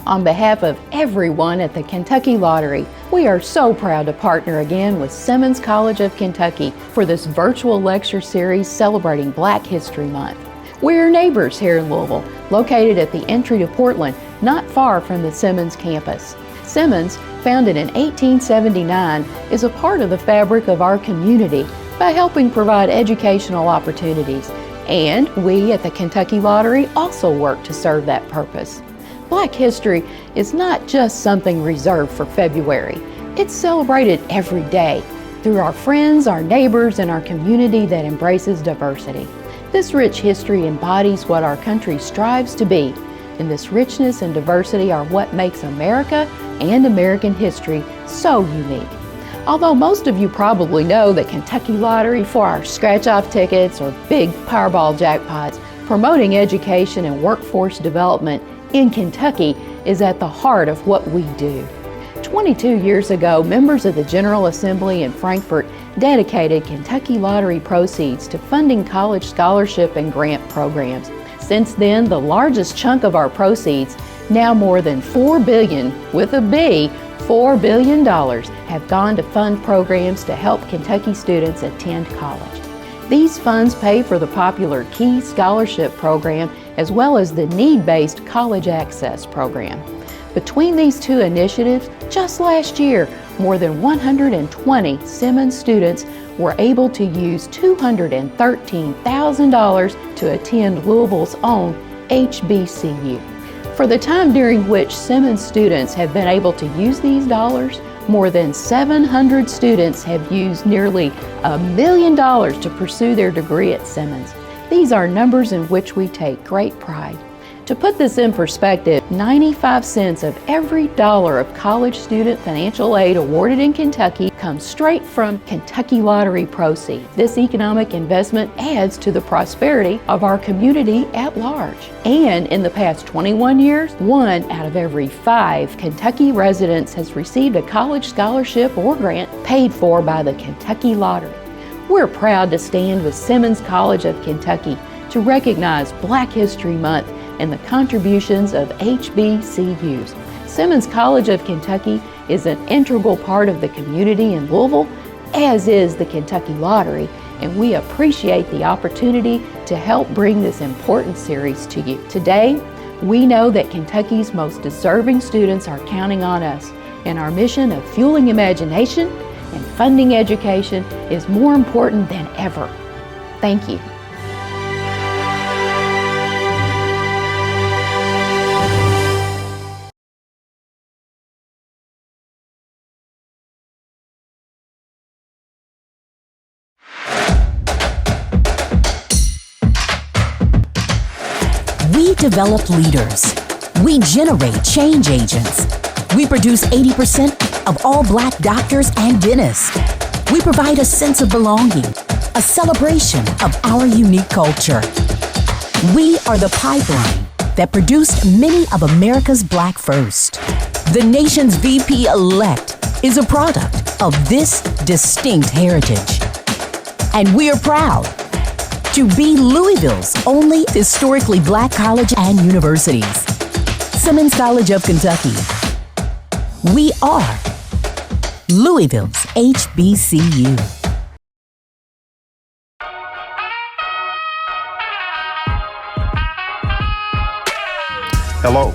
On behalf of everyone at the Kentucky Lottery, we are so proud to partner again with Simmons College of Kentucky for this virtual lecture series celebrating Black History Month. We're neighbors here in Louisville, located at the entry to Portland, not far from the Simmons campus. Simmons, founded in 1879, is a part of the fabric of our community by helping provide educational opportunities. And we at the Kentucky Lottery also work to serve that purpose. Black history is not just something reserved for February. It's celebrated every day through our friends, our neighbors, and our community that embraces diversity. This rich history embodies what our country strives to be, and this richness and diversity are what makes America and American history so unique. Although most of you probably know that Kentucky Lottery, for our scratch-off tickets or big Powerball jackpots, promoting education and workforce development in Kentucky is at the heart of what we do. 22 years ago, members of the General Assembly in Frankfort dedicated Kentucky Lottery proceeds to funding college scholarship and grant programs. Since then, the largest chunk of our proceeds, now more than $4 billion, with a B, $4 billion, have gone to fund programs to help Kentucky students attend college. These funds pay for the popular Key Scholarship Program as well as the need-based College Access Program. Between these two initiatives, just last year, more than 120 Simmons students were able to use $213,000 to attend Louisville's own HBCU. For the time during which Simmons students have been able to use these dollars, more than 700 students have used nearly $1 million to pursue their degree at Simmons. These are numbers in which we take great pride. To put this in perspective, 95 cents of every dollar of college student financial aid awarded in Kentucky comes straight from Kentucky Lottery proceeds. This economic investment adds to the prosperity of our community at large. And in the past 21 years, 1 out of every 5 Kentucky residents has received a college scholarship or grant paid for by the Kentucky Lottery. We're proud to stand with Simmons College of Kentucky to recognize Black History Month and the contributions of HBCUs. Simmons College of Kentucky is an integral part of the community in Louisville, as is the Kentucky Lottery, and we appreciate the opportunity to help bring this important series to you. Today, we know that Kentucky's most deserving students are counting on us, and our mission of fueling imagination and funding education is more important than ever. Thank you. We develop leaders. We generate change agents. We produce 80% of all Black doctors and dentists. We provide a sense of belonging, a celebration of our unique culture. We are the pipeline that produced many of America's Black first. The nation's VP-elect is a product of this distinct heritage. And we are proud to be Louisville's only historically Black college and universities. Simmons College of Kentucky. We are Louisville's HBCU. Hello,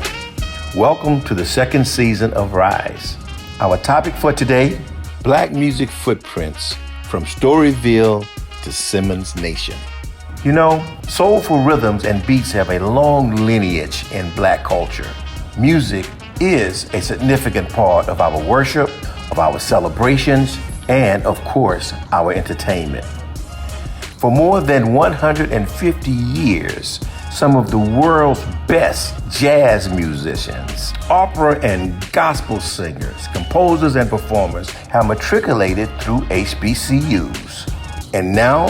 welcome to the second season of Rise. Our topic for today, Black music footprints from Storyville to Simmons Nation. You know, soulful rhythms and beats have a long lineage in Black culture. Music is a significant part of our worship, of our celebrations, and of course, our entertainment. For more than 150 years, some of the world's best jazz musicians, opera and gospel singers, composers, and performers have matriculated through HBCUs. And now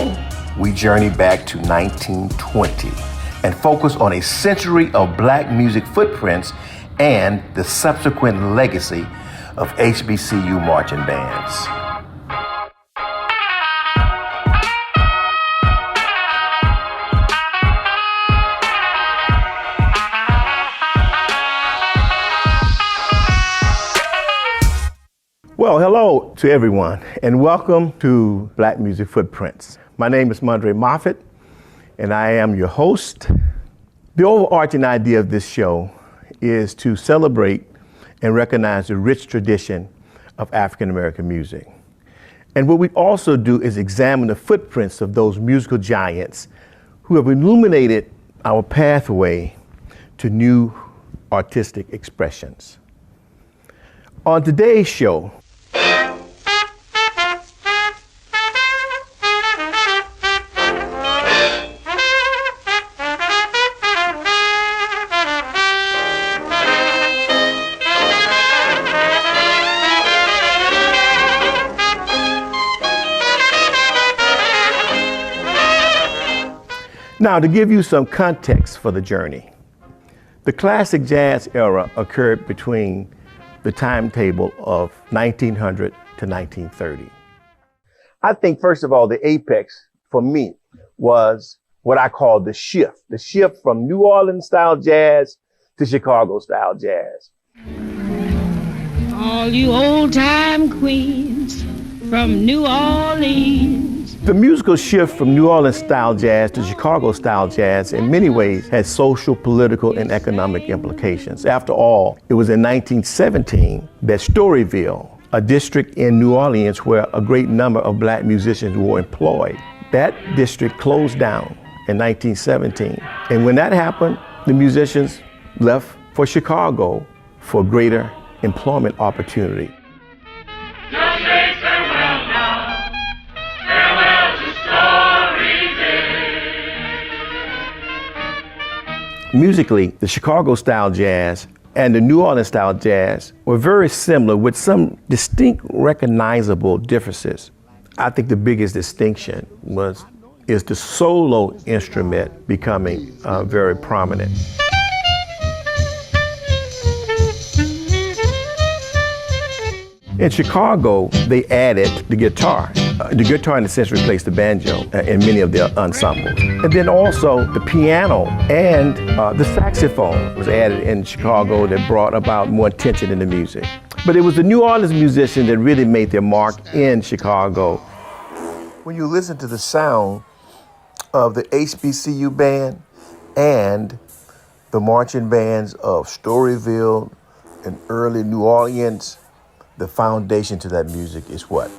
we journey back to 1920 and focus on a century of Black music footprints and the subsequent legacy of HBCU marching bands. to everyone, and welcome to Black Music Footprints. My name is Mondre Moffett, and I am your host. The overarching idea of this show is to celebrate and recognize the rich tradition of African American music. And what we also do is examine the footprints of those musical giants who have illuminated our pathway to new artistic expressions. On today's show, now, to give you some context for the journey, the classic jazz era occurred between the timetable of 1900 to 1930. I think, first of all, the apex for me was what I call the shift from New Orleans style jazz to Chicago style jazz. All you old time queens from New Orleans. The musical shift from New Orleans style jazz to Chicago style jazz in many ways had social, political, and economic implications. After all, it was in 1917 that Storyville, a district in New Orleans where a great number of Black musicians were employed, that district closed down in 1917. And when that happened, the musicians left for Chicago for greater employment opportunity. Musically, the Chicago style jazz and the New Orleans style jazz were very similar with some distinct recognizable differences. I think the biggest distinction is the solo instrument becoming very prominent. In Chicago, they added the guitar. The guitar, in a sense, replaced the banjo in many of their ensembles. And then also the piano and the saxophone was added in Chicago that brought about more tension in the music. But it was the New Orleans musicians that really made their mark in Chicago. When you listen to the sound of the HBCU band and the marching bands of Storyville and early New Orleans, the foundation to that music is what?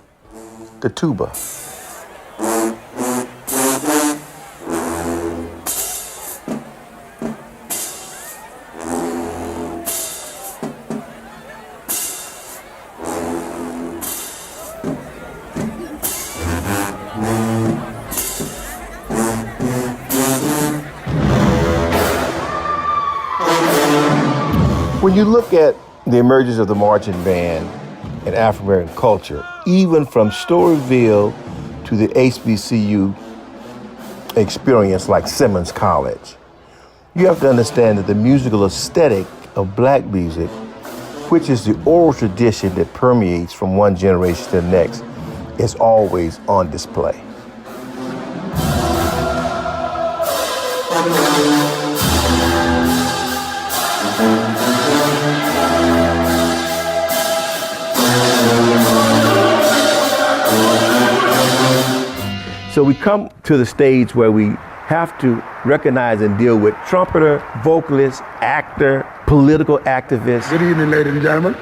The tuba. When you look at the emergence of the marching band in African American culture, even from Storyville to the HBCU experience like Simmons College, you have to understand that the musical aesthetic of Black music, which is the oral tradition that permeates from one generation to the next, is always on display. So we come to the stage where we have to recognize and deal with trumpeter, vocalist, actor, political activist. Good evening, ladies and gentlemen.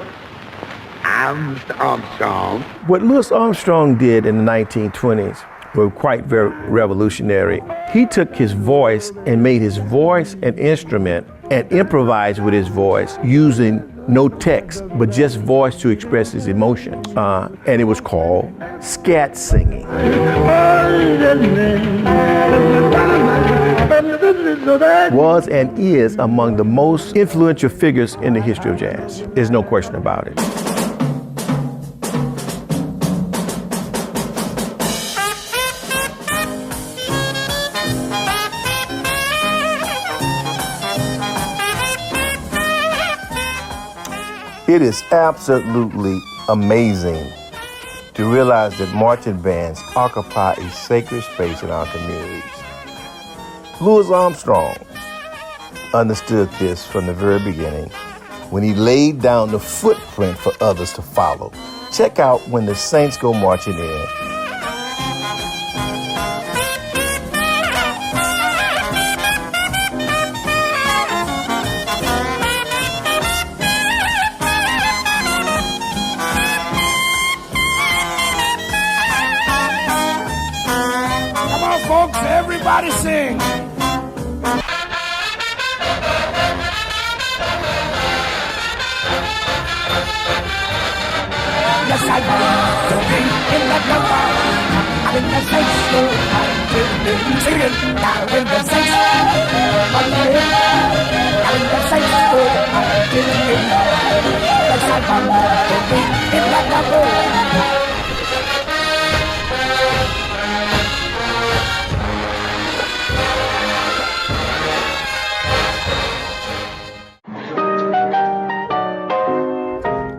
I'm Mr. Armstrong. What Louis Armstrong did in the 1920s were quite very revolutionary. He took his voice and made his voice an instrument and improvised with his voice using no text, but just voice to express his emotion. And it was called scat singing. Was and is among the most influential figures in the history of jazz. There's no question about it. It is absolutely amazing to realize that marching bands occupy a sacred space in our communities. Louis Armstrong understood this from the very beginning when he laid down the footprint for others to follow, Check out When the Saints Go Marching In. Come on, folks, everybody sing. Yes, I want to be in the number. I'm in the Saints school. Sing it. I'm in the Saints school. I'm in the Saints school. Yes, I want to be in the number.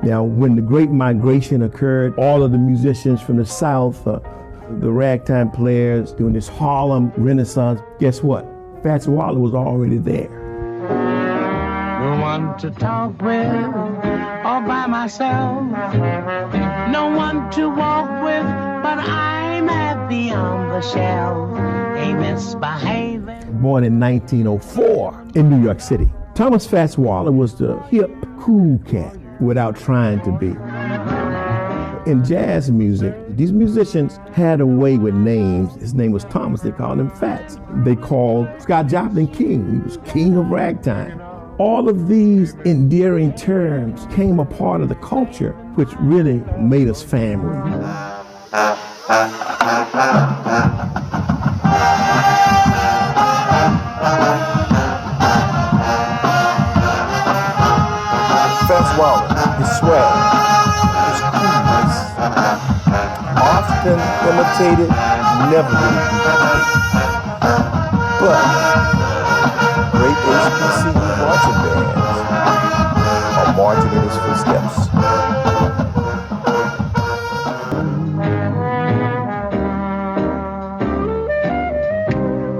Now, when the Great Migration occurred, all of the musicians from the South, the ragtime players doing this Harlem Renaissance, guess what? Fats Waller was already there. No one to talk with, all by myself. No one to walk with, but I'm happy on the shelf. Ain't misbehaving. Born in 1904 in New York City. Thomas Fats Waller was the hip, cool cat without trying to be. In jazz music, these musicians had a way with names. His name was Thomas, they called him Fats. They called Scott Joplin king. He was king of ragtime. All of these endearing terms came a part of the culture, which really made us family. Fats Waller, his swag, his coolness, often imitated, never really duplicated. But great HBCU marching bands are marching in his footsteps.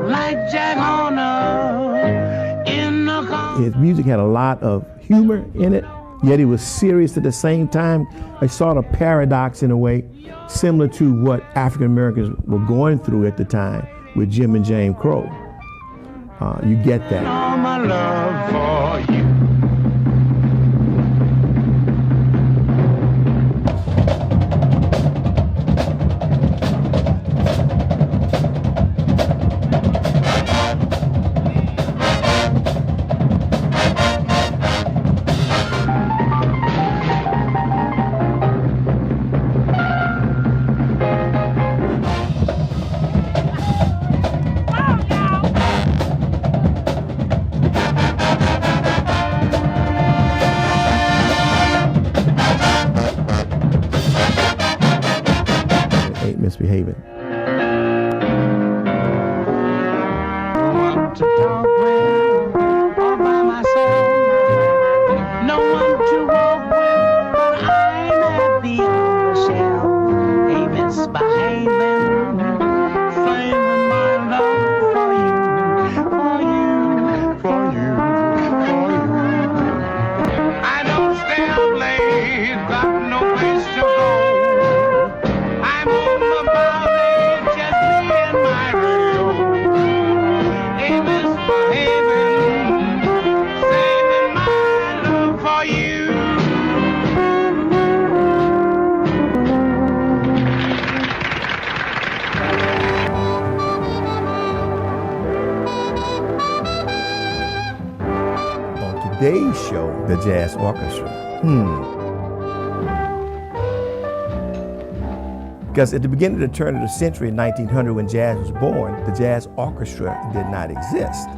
Like Jack Horner in the His music had a lot of humor in it, yet it was serious at the same time. A sort of paradox in a way, similar to what African Americans were going through at the time with Jim and Jane Crow. You get that. all my love for you. Ain't misbehaving. To talk with, all by myself. No one to walk with, but I'm happy on the shelf. Ain't misbehaving, saving my love for you, for you, for you, for you. I don't stay up late, got no place to go. I'm home about 8, just me and my radio. Ain't misbehaving, saving my love for you. On today's show, the Jazz Orchestra. Because at the beginning of the turn of the century, in 1900, when jazz was born, the jazz orchestra did not exist.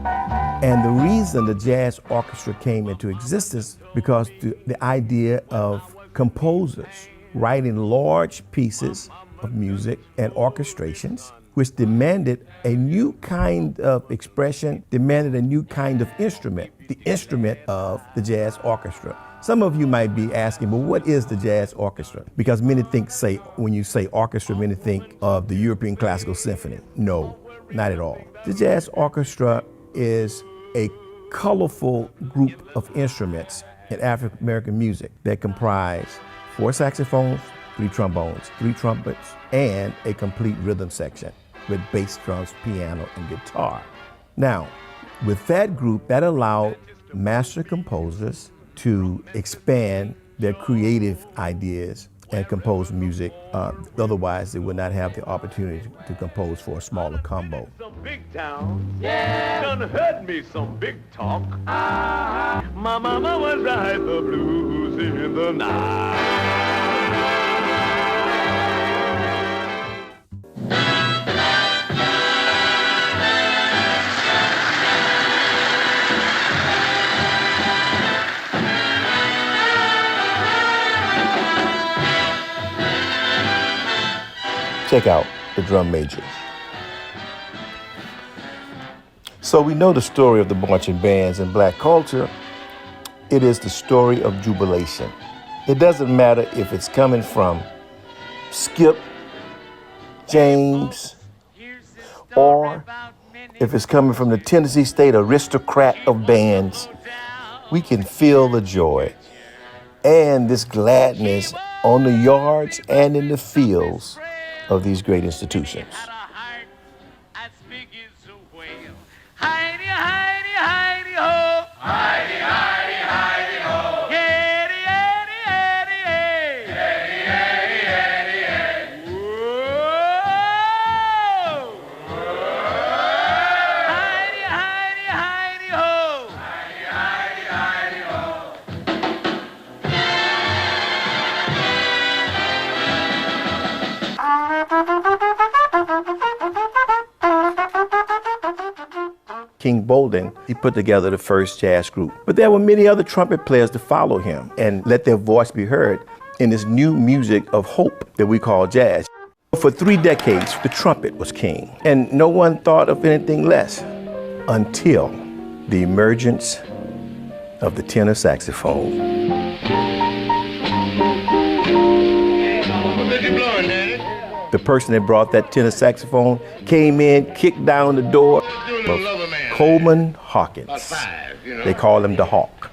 And the reason the jazz orchestra came into existence because the idea of composers writing large pieces of music and orchestrations, which demanded a new kind of expression, demanded a new kind of instrument, the instrument of the jazz orchestra. Some of you might be asking, well, what is the jazz orchestra? Because many think, when you say orchestra, many think of the European Classical Symphony. No, not at all. The jazz orchestra is a colorful group of instruments in African American music that comprise 4 saxophones, 3 trombones, 3 trumpets, and a complete rhythm section with bass, drums, piano, and guitar. Now, with that group, that allowed master composers to expand their creative ideas and compose music. Otherwise, they would not have the opportunity to compose for a smaller combo. Some big town, yeah, done heard me some big talk. My mama was right, the blues in the night. Check out the drum majors. So we know the story of the marching bands in black culture. It is the story of jubilation. It doesn't matter if it's coming from Skip, James, or if it's coming from the Tennessee State aristocrat of bands. We can feel the joy and this gladness on the yards and in the fields of these great institutions. King Bolden, he put together the first jazz group. But there were many other trumpet players to follow him and let their voice be heard in this new music of hope that we call jazz. For 3 decades, the trumpet was king, and no one thought of anything less until the emergence of the tenor saxophone. The person that brought that tenor saxophone came in, kicked down the door of Coleman Hawkins. They call him the Hawk.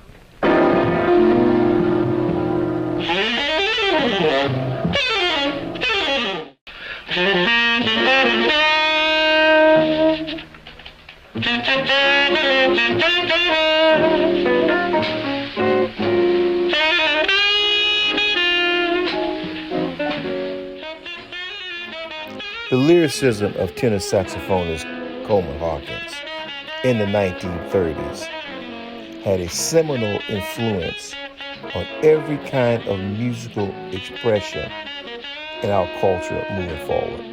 The lyricism of tenor saxophonist Coleman Hawkins in the 1930s had a seminal influence on every kind of musical expression in our culture moving forward.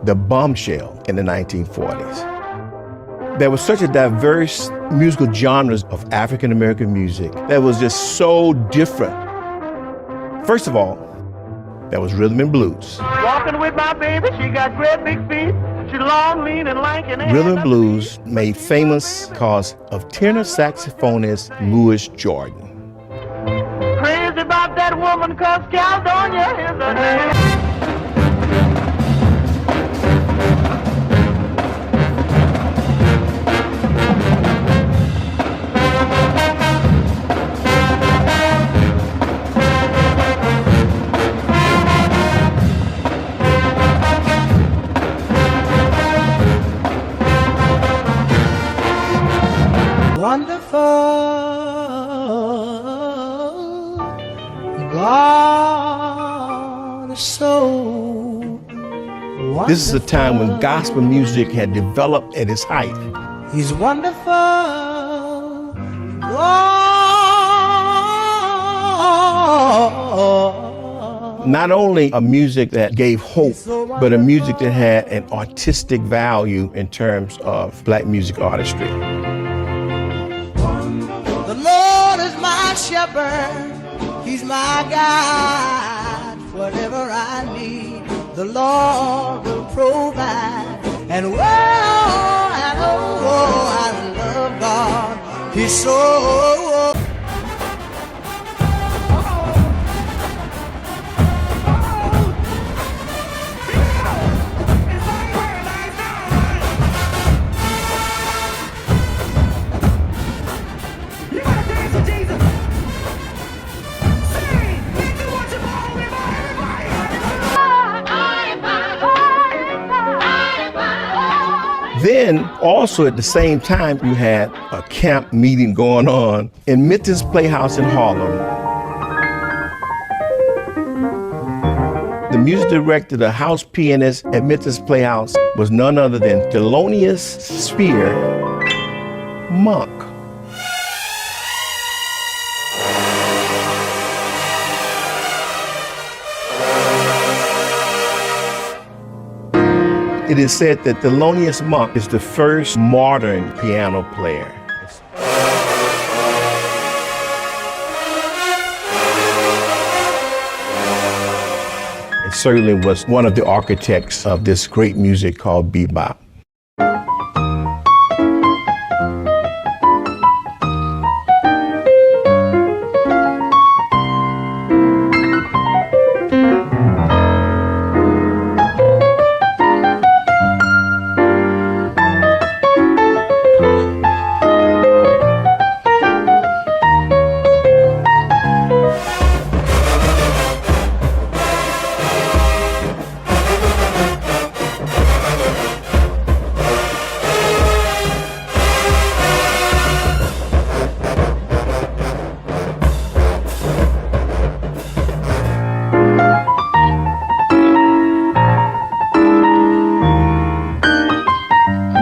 The bombshell in the 1940s. There was such a diverse musical genres of African American music that was just so different. First of all, there was rhythm and blues. Walking with my baby, she got great big feet. She long, lean, and lank, and Rhythm and blues made famous because of tenor saxophonist Louis Jordan. Crazy about that woman, 'cause Caledonia is her name. Wonderful, God is so wonderful. This is a time when gospel music had developed at its height. He's wonderful, God. Not only a music that gave hope, but a music that had an artistic value in terms of black music artistry. shepherd, he's my guide. Whatever I need, the Lord will provide. And I love God. He's so. Then, also at the same time, you had a camp meeting going on in Minton's Playhouse in Harlem. The music director, the house pianist at Minton's Playhouse was none other than Thelonious Spear Monk. It is said that Thelonious Monk is the first modern piano player. It certainly was one of the architects of this great music called bebop.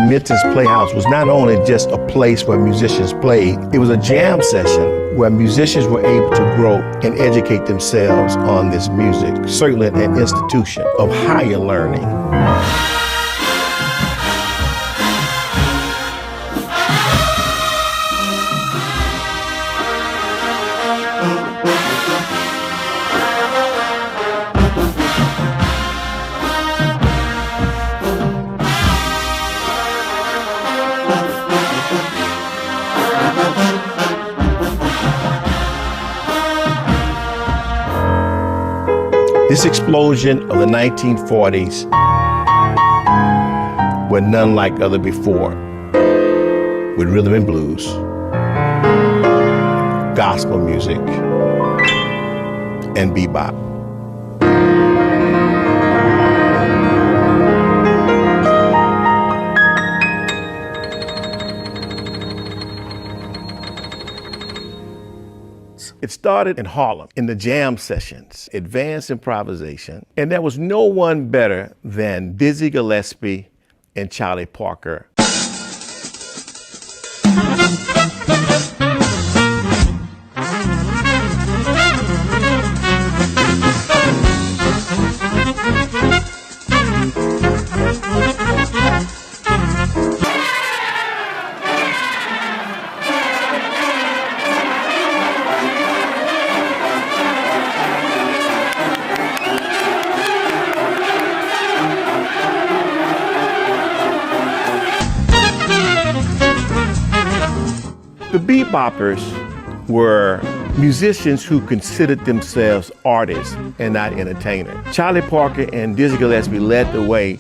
Minton's Playhouse was not only just a place where musicians played, it was a jam session where musicians were able to grow and educate themselves on this music, certainly an institution of higher learning. This explosion of the 1940s were none like other before, with rhythm and blues, gospel music, and bebop. It started in Harlem in the jam sessions, advanced improvisation, and there was no one better than Dizzy Gillespie and Charlie Parker. The beboppers were musicians who considered themselves artists and not entertainers. Charlie Parker and Dizzy Gillespie led the way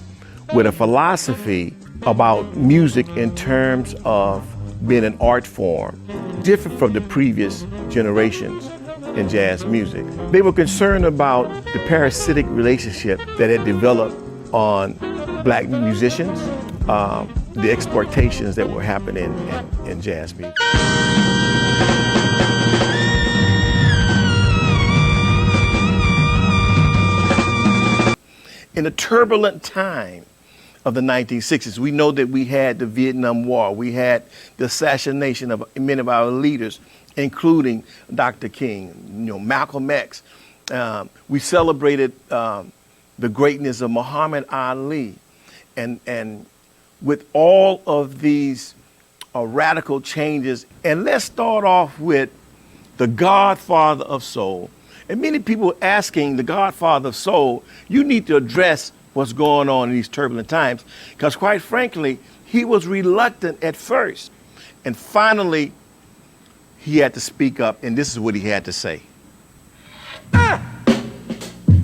with a philosophy about music in terms of being an art form, different from the previous generations in jazz music. They were concerned about the parasitic relationship that had developed on black musicians, the exploitations that were happening in jazz music. In a turbulent time of the 1960s, we know that we had the Vietnam War, we had the assassination of many of our leaders, including Dr. King, Malcolm X. We celebrated the greatness of Muhammad Ali, and with all of these radical changes. And let's start off with the Godfather of soul. And many people asking the Godfather of soul, you need to address what's going on in these turbulent times, because quite frankly, he was reluctant at first. And finally, he had to speak up, and this is what he had to say.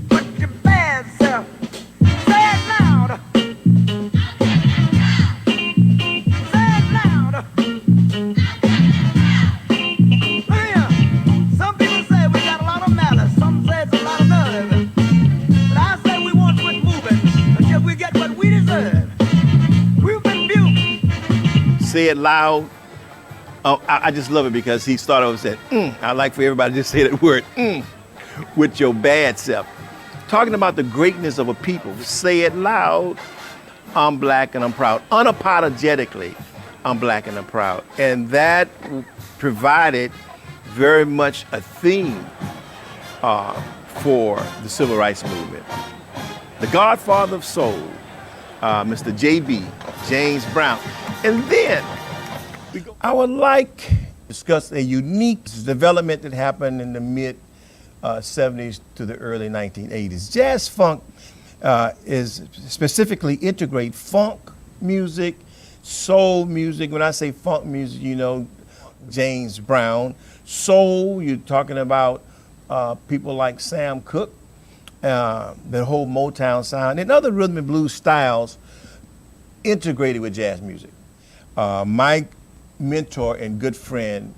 Put your bad self. Say it loud. Say it loud. Look here. Some people say we got a lot of malice. Some say it's a lot of nerve. But I say we won't quit moving until we get what we deserve. We've been built. Say it loud. Oh, I just love it because he started off and said, I'd like for everybody to just say that word, with your bad self. Talking about the greatness of a people. Say it loud. I'm black and I'm proud. Unapologetically, I'm black and I'm proud. And that provided very much a theme for the civil rights movement. The Godfather of Soul, Mr. J.B., James Brown. And then I would like to discuss a unique development that happened in the mid 70s to the early 1980s. Jazz funk is specifically integrate funk music, soul music. When I say funk music, you know, James Brown. Soul, you're talking about people like Sam Cooke, the whole Motown sound, and other rhythm and blues styles integrated with jazz music. My mentor and good friend,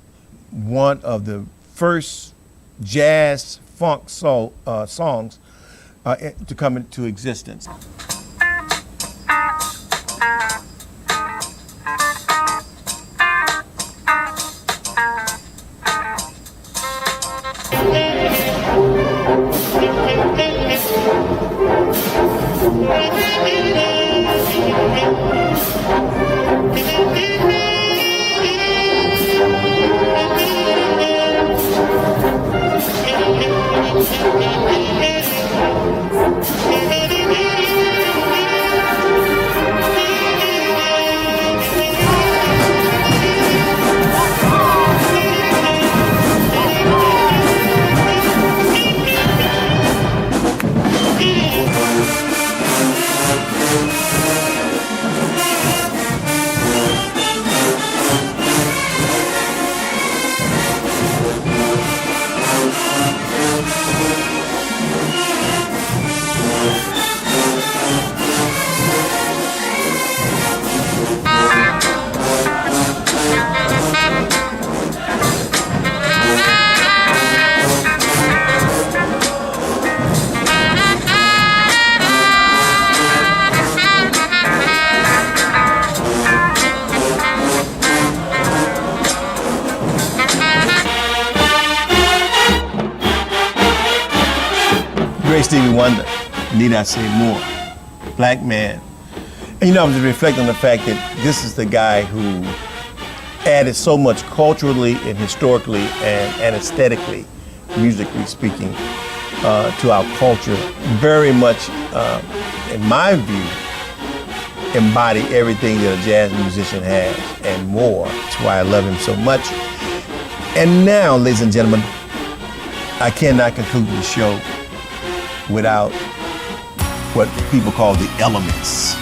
one of the first jazz funk songs to come into existence. Great Stevie Wonder, need I say more? Black man. And you know, I was just reflecting on the fact that this is the guy who added so much culturally and historically and aesthetically, musically speaking, to our culture. Very much, in my view, embody everything that a jazz musician has and more. That's why I love him so much. And now, ladies and gentlemen, I cannot conclude the show without what people call the elements.